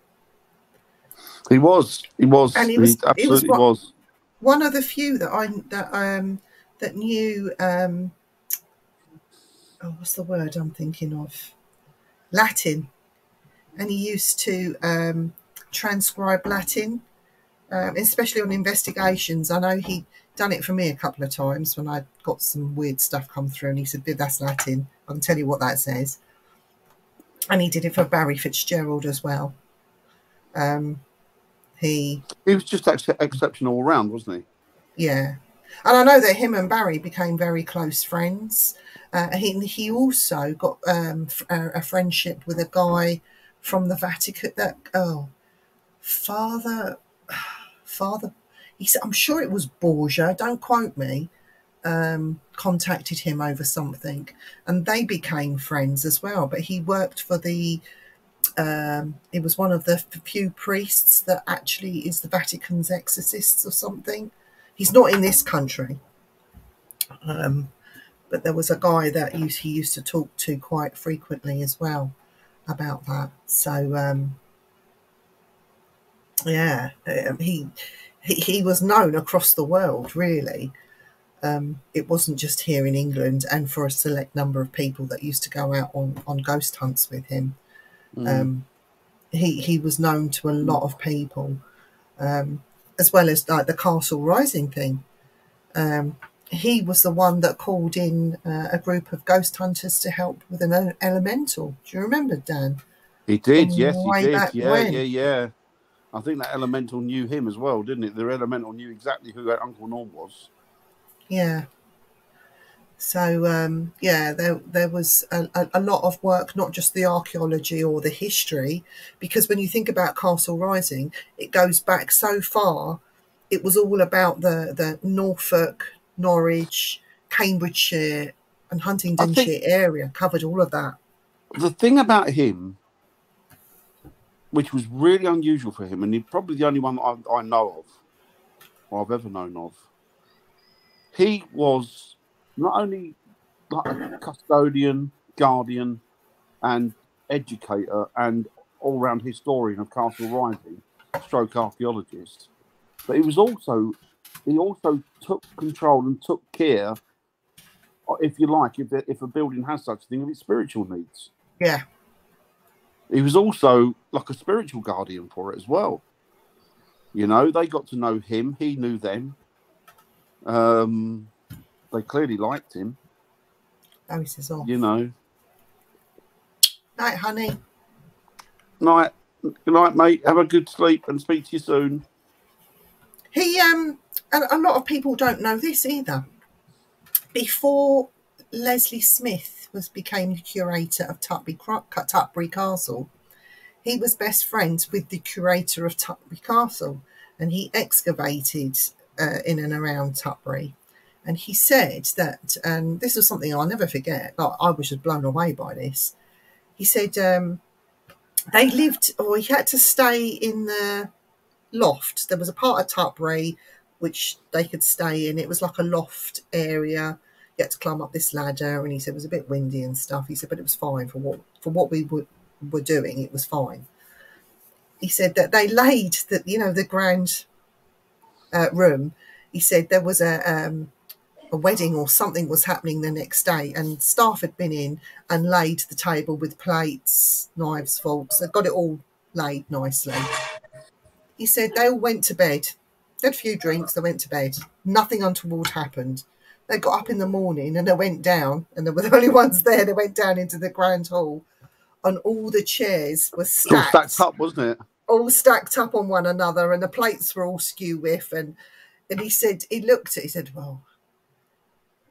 He was. He absolutely was. One of the few that knew. What's the word I'm thinking of? Latin, and he used to transcribe Latin, especially on investigations. I know he'd done it for me a couple of times when I got some weird stuff come through, and he said, "That's Latin. I can tell you what that says." And he did it for Barry Fitzgerald as well. He was just exceptional all round, wasn't he? Yeah. And I know that him and Barry became very close friends. He also got a friendship with a guy from the Vatican. Father. He said, I'm sure it was Borgia. Don't quote me. Contacted him over something, and they became friends as well. But he worked for the. It was one of the few priests that actually is the Vatican's exorcists or something. He's not in this country, but there was a guy that he used to talk to quite frequently as well about that. So yeah, he was known across the world, really. It wasn't just here in England, and for a select number of people that used to go out on ghost hunts with him. He was known to a lot of people, as well as like the Castle Rising thing. He was the one that called in a group of ghost hunters to help with an elemental. Do you remember, Dan? He did, yes, he did. Yeah. I think that elemental knew him as well, didn't it? The elemental knew exactly who Uncle Norm was. Yeah. So, yeah, there was a lot of work, not just the archaeology or the history, because when you think about Castle Rising, it goes back so far. It was all about the Norfolk, Norwich, Cambridgeshire and Huntingdonshire area, covered all of that. The thing about him, which was really unusual for him, and he's probably the only one that I know of, or I've ever known of, he was not only like a custodian, guardian, and educator, and all-round historian of Castle Rising, stroke archaeologist, but he also took control and took care, if you like, if a building has such a thing, of its spiritual needs. Yeah. He was also like a spiritual guardian for it as well. You know, they got to know him. He knew them. They clearly liked him. Oh, he says off. You know. Night, honey. Night. Good night, mate. Have a good sleep and speak to you soon. He and a lot of people don't know this either. Before Leslie Smith became the curator of Tutbury Castle, he was best friends with the curator of Tutbury Castle, and he excavated in and around Tutbury. And he said that, and this is something I'll never forget, like, I was just blown away by this. He said they lived, or he had to stay in the loft. There was a part of Tutbury which they could stay in. It was like a loft area. You had to climb up this ladder, and he said it was a bit windy and stuff. He said, but it was fine for what we were doing. It was fine. He said that they laid the grand room. He said there was a wedding or something was happening the next day, and staff had been in and laid the table with plates, knives, forks. They got it all laid nicely. He said they all went to bed. They had a few drinks, they went to bed. Nothing untoward happened. They got up in the morning and they went down, and they were the only ones there. They went down into the grand hall, and all the chairs were stacked. All stacked up, wasn't it? All stacked up on one another, and the plates were all skew with. And he said, he looked at it, he said, well,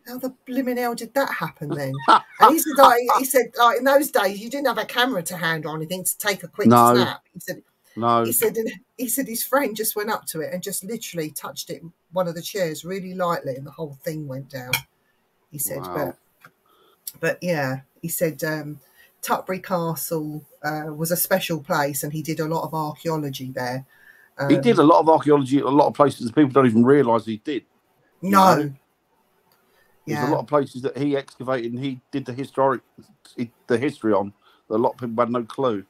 how the blimmin' hell did that happen then? And he said, in those days, you didn't have a camera to hand or anything to take a quick snap. He said, no. He said his friend just went up to it and just literally touched it, one of the chairs, really lightly, and the whole thing went down. He said, wow. but yeah, he said Tutbury Castle was a special place, and he did a lot of archaeology there. He did a lot of archaeology at a lot of places that people don't even realise he did. No. There's a lot of places that he excavated and he did the history on that a lot of people had no clue.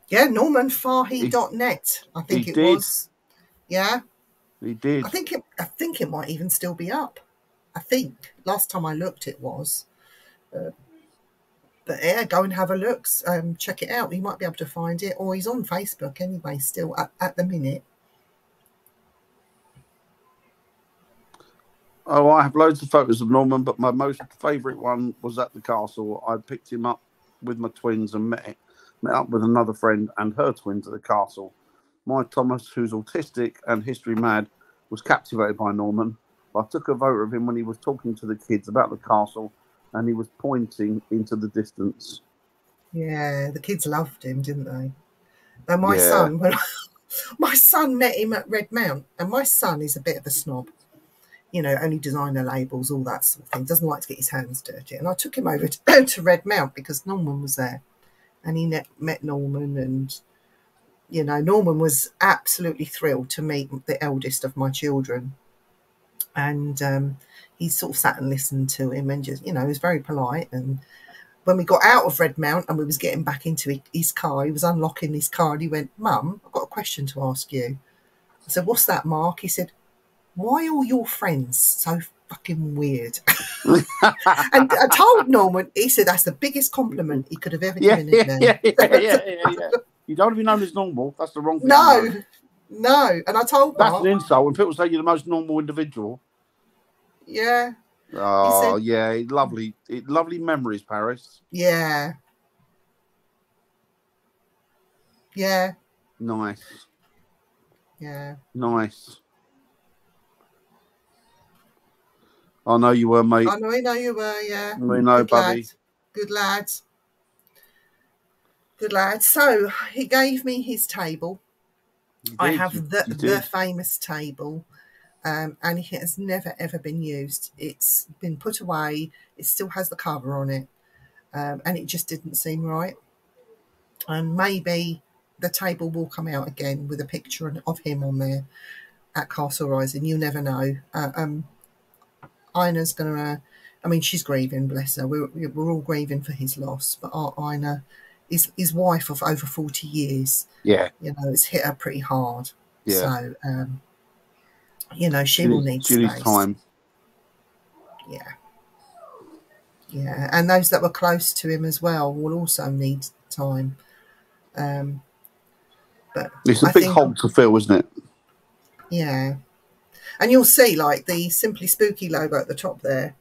Yeah, NormanFahy.net, I think it was. Yeah. He did. I think it might even still be up. I think last time I looked it was. But yeah, go and have a look. Check it out. You might be able to find it, or he's on Facebook anyway still at the minute. Oh, I have loads of photos of Norman, but my most favourite one was at the castle. I picked him up with my twins and met up with another friend and her twins at the castle. My Thomas, who's autistic and history mad, was captivated by Norman. I took a photo of him when he was talking to the kids about the castle, and he was pointing into the distance. Yeah, the kids loved him, didn't they? And my son, my son met him at Red Mount, and my son is a bit of a snob. You know, only designer labels, all that sort of thing. Doesn't like to get his hands dirty. And I took him over to Red Mount because Norman was there. And he met Norman, and, you know, Norman was absolutely thrilled to meet the eldest of my children. And he sort of sat and listened to him and just, you know, he was very polite. And when we got out of Red Mount and we was getting back into his car, he was unlocking his car and he went, Mum, I've got a question to ask you. I said, what's that, Mark? He said, why are all your friends so fucking weird? And I told Norman, he said that's the biggest compliment he could have ever given him. Yeah. You don't want to be known as normal. That's the wrong thing. No. And I told that's Mark, an insult when people say you're the most normal individual. Yeah. Oh, yeah. Lovely memories, Paris. Yeah. Yeah. Nice. Yeah. Nice. I know you were, mate. I know you were, yeah. We know, buddy. Good lad. So he gave me his table. I have the famous table, and it has never, ever been used. It's been put away. It still has the cover on it, and it just didn't seem right. And maybe the table will come out again with a picture of him on there at Castle Rising. You never know. Ina's going to I mean, she's grieving, bless her. We're all grieving for his loss. But our Ina, his wife of over 40 years, Yeah, it's hit her pretty hard. yeah. So, she will need she needs space. time. Yeah. Yeah. And those that were close to him as well will also need time. But It's a I big think, hole to fill, isn't it? yeah. And you'll see, like, the Simply Spooky logo at the top there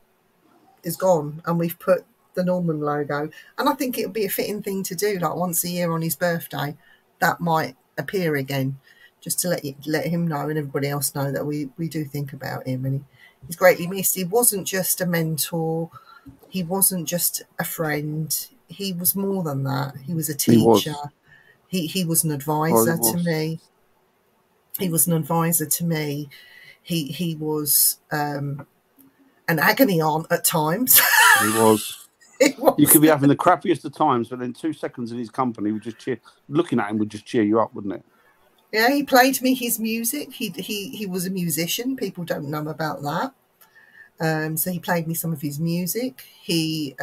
is gone, and we've put the Norman logo. And I think it would be a fitting thing to do, like once a year on his birthday, that might appear again, just to let him know and everybody else know that we do think about him, and he's greatly missed. He wasn't just a mentor, he wasn't just a friend, he was more than that. He was a teacher. He was an advisor to me. He was an advisor to me. He was an agony aunt at times. He was. It was. You could be having the crappiest of times, but then 2 seconds in his company would just cheer. Looking at him would just cheer you up, wouldn't it? Yeah, he played me his music. He was a musician. People don't know about that. So he played me some of his music. We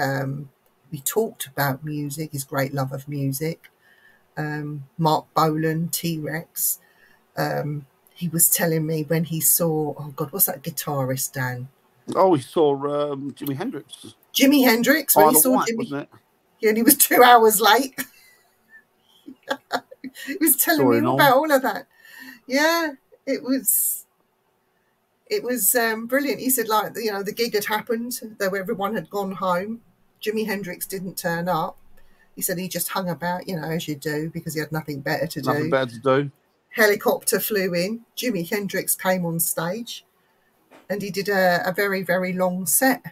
talked about music, his great love of music. Mark Bolan, T-Rex. He was telling me when he saw, oh God, what's that guitarist, Dan? Oh, he saw Jimi Hendrix. Jimi Hendrix, when he saw White, Jimmy, wasn't it? Yeah, and he was 2 hours late. He was telling me all about all of that. Yeah, it was brilliant. He said, like, the gig had happened, though everyone had gone home. Jimi Hendrix didn't turn up. He said he just hung about, as you do, because he had nothing better to do. Nothing better to do. Helicopter flew in. Jimi Hendrix came on stage, and he did a very, very long set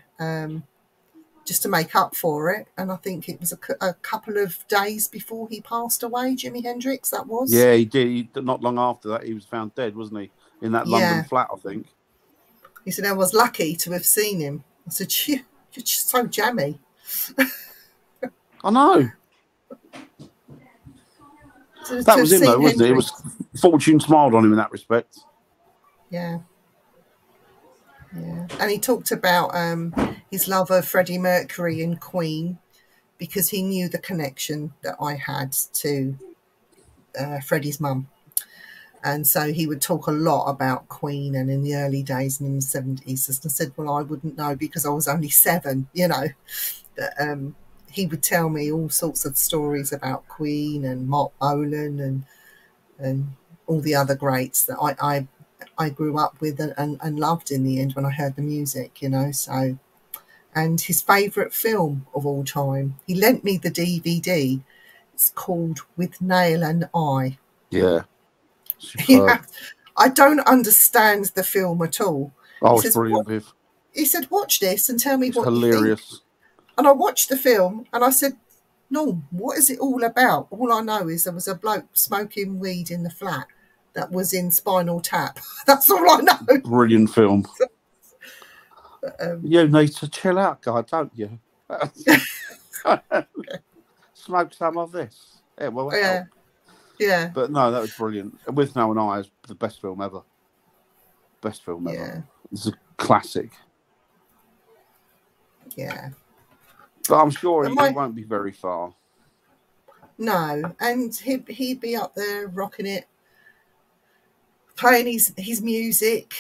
just to make up for it. And I think it was a couple of days before he passed away, Jimi Hendrix, that was. Yeah, he did. Not long after that, he was found dead, wasn't he? In that London flat, I think. He said, I was lucky to have seen him. I said, you're just so jammy. I know. That was him, though, wasn't it? It was fortune smiled on him in that respect. Yeah. Yeah. And he talked about his love of Freddie Mercury and Queen, because he knew the connection that I had to Freddie's mum. And so he would talk a lot about Queen, and in the early days and in the 70s. And I said, well, I wouldn't know because I was only 7, But he would tell me all sorts of stories about Queen and Mark Bolan and all the other greats that I grew up with and loved in the end when I heard the music, So, and his favourite film of all time, he lent me the DVD. It's called With Nail and I. Yeah. Yeah, I don't understand the film at all. Oh, it's brilliant, Viv. He said, watch this and tell me what hilarious. You think. And I watched the film and I said, no, what is it all about? All I know is there was a bloke smoking weed in the flat that was in Spinal Tap. That's all I know. Brilliant film. You need to chill out, guy, don't you? Smoke some of this. It will help. Yeah. But no, that was brilliant. With Now and I is the best film ever. Best film ever. Yeah. It's a classic. Yeah. But I'm sure he won't be very far. No, and he'd be up there rocking it, playing his music,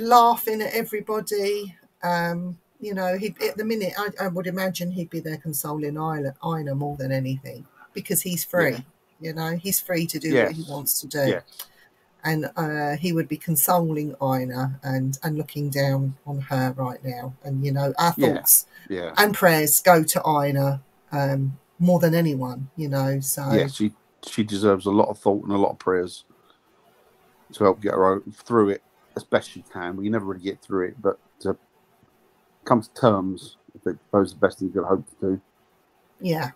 laughing at everybody. He'd, at the minute, I would imagine he'd be there consoling Ina more than anything, because he's free. Yeah. He's free to do what he wants to do. Yes. And he would be consoling Ina and looking down on her right now. And, our thoughts and prayers go to Ina more than anyone, So yeah, she deserves a lot of thought and a lot of prayers to help get her through it as best she can. We never really get through it, but to come to terms, I suppose the best thing you could hope to do. Yeah.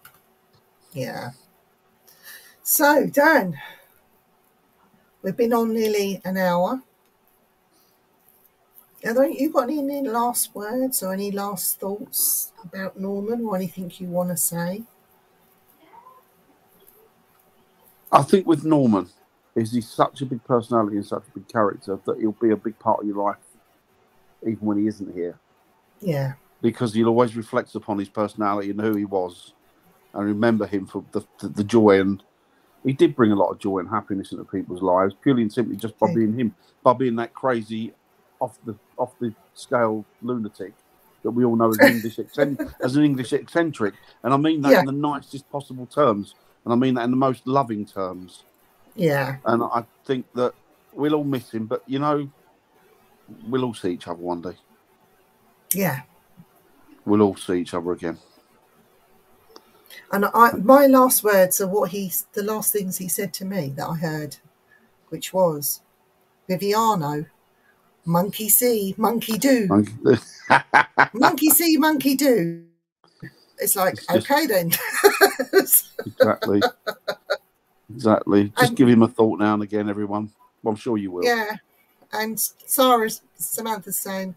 Yeah. So, Dan, we've been on nearly an hour. Have you got any last words or any last thoughts about Norman, or anything you want to say? I think with Norman, he's such a big personality and such a big character that he'll be a big part of your life, even when he isn't here. Yeah. because he'll always reflect upon his personality and who he was, and remember him for the joy. And he did bring a lot of joy and happiness into people's lives, purely and simply just by being him, by being that crazy, off the scale lunatic that we all know as an English eccentric. And I mean that in the nicest possible terms, and I mean that in the most loving terms. Yeah. And I think that we'll all miss him, but we'll all see each other one day. Yeah. We'll all see each other again. And my last words are the last things he said to me that I heard, which was, Viviano, monkey see, monkey do. Monkey see, monkey do. It's like, okay then. Exactly. Just give him a thought now and again, everyone. Well, I'm sure you will. Yeah. And Samantha's saying,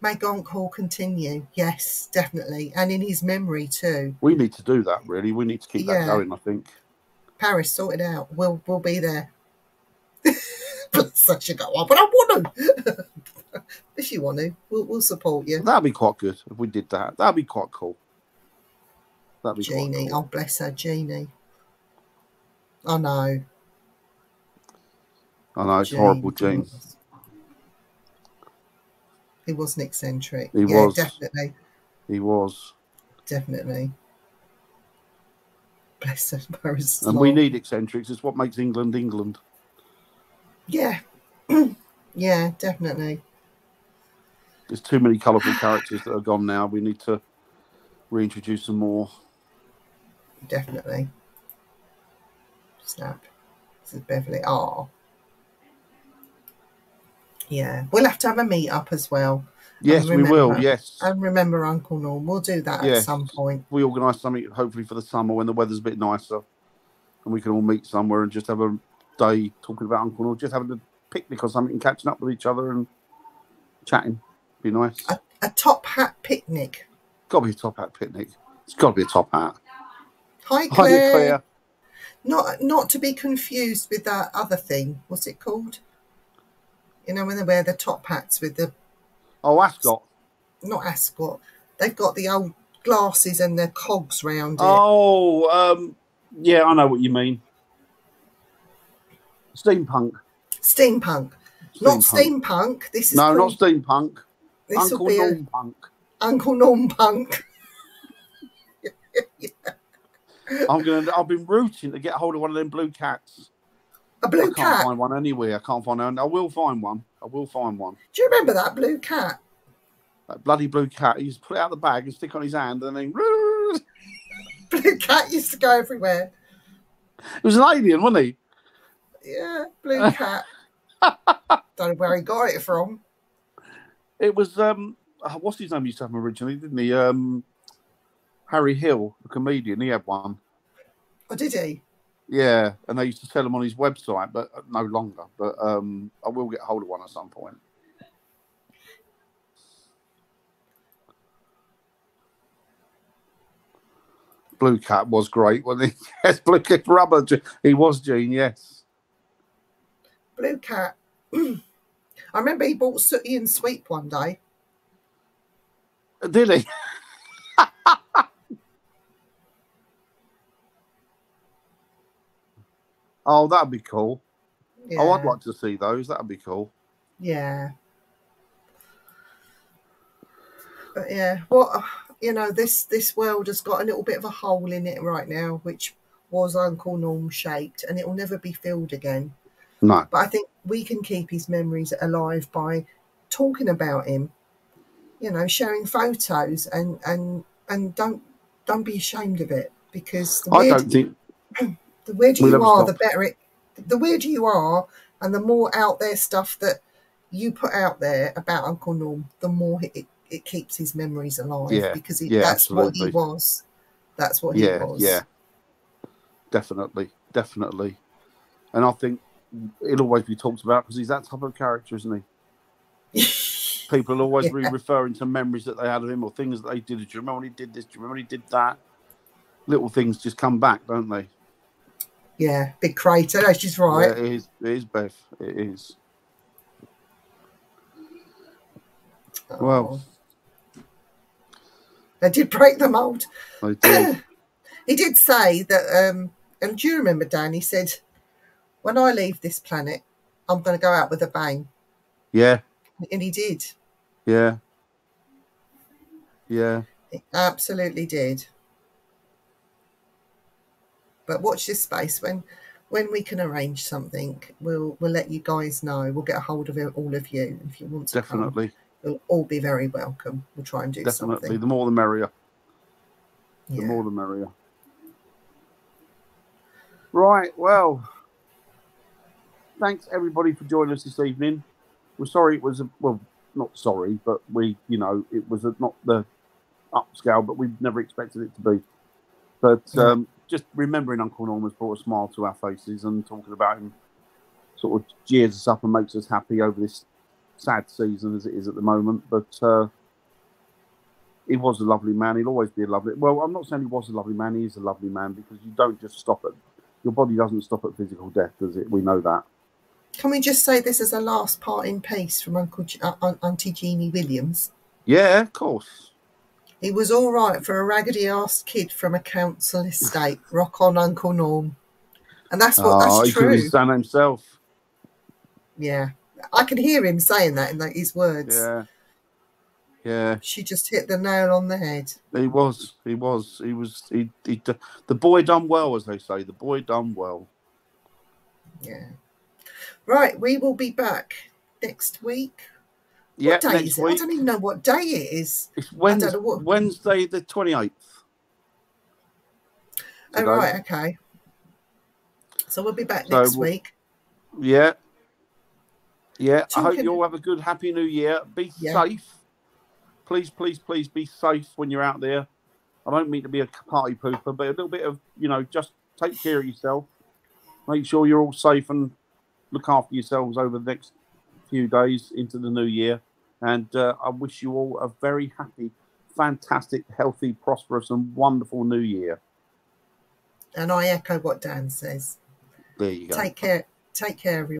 may Gonk continue. Yes, definitely. And in his memory too. We need to do that, really. We need to keep that going, I think. Paris, sort it out. We'll be there. Such a go on, but I want to. If you want to, we'll support you. That'd be quite good if we did that. That'd be quite cool. That'd be Jeannie, quite cool. oh bless her, Jeannie. I know. It's horrible, Jean. He was an eccentric. He was. Definitely. He was. Definitely. Bless her, Paris. And we need eccentrics. It's what makes England England. Yeah. Yeah, definitely. There's too many colourful characters that are gone now. We need to reintroduce some more. Definitely. Snap. This is Beverly. Oh. Yeah. We'll have to have a meet up as well. Yes, we will. Yes. And remember Uncle Norm. We'll do that at some point. We organise something, hopefully, for the summer when the weather's a bit nicer. And we can all meet somewhere and just have a day talking about Uncle Norm. Just having a picnic or something and catching up with each other and chatting. Be nice. A top hat picnic. Got to be a top hat picnic. It's got to be a top hat. Hi, Claire. Hi, Claire. Not to be confused with that other thing. What's it called? You know when they wear the top hats with the... Oh, ascot. Not ascot. They've got the old glasses and the cogs round it. Oh, yeah, I know what you mean. Steampunk. Steampunk. Not steampunk. This is not steampunk. This Uncle Norm Punk. Uncle Norm Punk. Yeah. I've been rooting to get hold of one of them blue cats. A blue cat? I can't find one anywhere. I can't find one. I will find one. Do you remember that blue cat? That bloody blue cat. He used to put it out the bag and stick on his hand and then... Blue cat used to go everywhere. It was an alien, wasn't he? Yeah, blue cat. Don't know where he got it from. It was... what's his name? He used to have him originally, didn't he? Harry Hill, the comedian. He had one. Oh, did he? Yeah, and they used to sell them on his website, but no longer. But I will get hold of one at some point. Blue Cat was great, wasn't he? Yes, Blue Cat Rubber. He was, Gene, yes. Blue Cat. I remember he bought Sooty and Sweep one day. Did he? Oh, that'd be cool. Yeah. Oh, I'd like to see those. That'd be cool. Yeah. But yeah, well, you know, this world has got a little bit of a hole in it right now, which was Uncle Norm shaped, and it will never be filled again. No. But I think we can keep his memories alive by talking about him, you know, sharing photos, and don't be ashamed of it, because the weirder you are, the better it. The weirder you are, and the more out there stuff that you put out there about Uncle Norm, the more it keeps his memories alive. Yeah, because that's absolutely what he was. That's what he was. Yeah, definitely. And I think he'll always be talked about because he's that type of character, isn't he? People will always be referring to memories that they had of him or things that they did. Do you remember when he did this? Do you remember when he did that? Little things just come back, don't they? Yeah, big crater. No, she's right. Yeah, it is, Beth. It is. Well, Oh, they did break the mould. they did. He did say that, and do you remember, Dan? He said, when I leave this planet, I'm going to go out with a bang. Yeah. And he did. Yeah. Yeah. He absolutely did. But watch this space. When we can arrange something, we'll let you guys know. We'll get a hold of all of you. If you want to Definitely. come, you'll all be very welcome. We'll try and do Definitely. something. The more the merrier. Yeah. The more the merrier. Right. Well, thanks everybody for joining us this evening. We're sorry it was not sorry, but it was not the upscale, but we never expected it to be. But just remembering Uncle Norman's brought a smile to our faces, and talking about him sort of cheers us up and makes us happy over this sad season as it is at the moment. But he was a lovely man. He'll always be a lovely. Well, I'm not saying he was a lovely man. He is a lovely man, because you don't just stop at your body doesn't stop at physical death, does it? We know that. Can we just say this is a last parting piece from Auntie Jeannie Williams? Yeah, of course. He was all right for a raggedy-assed kid from a council estate. Rock on, Uncle Norm. And that's that's he could true. have done himself. Yeah. I can hear him saying that in his words. Yeah. Yeah. She just hit the nail on the head. He was. The boy done well, as they say. The boy done well. Yeah. Right, we will be back next week. Yeah, what day next is it? week. I don't even know what day it is. It's Wednesday, Wednesday the 28th. Oh, right, okay. So we'll be back next week. Yeah. Yeah. I hope you all have a good, happy new year. Be safe. Please, please, please be safe when you're out there. I don't mean to be a party pooper, but a little bit of, just take care of yourself. Make sure you're all safe and look after yourselves over the next few days into the new year. And I wish you all a very happy, fantastic, healthy, prosperous and wonderful new year. And I echo what Dan says. There you go. Take care. Take care, everyone.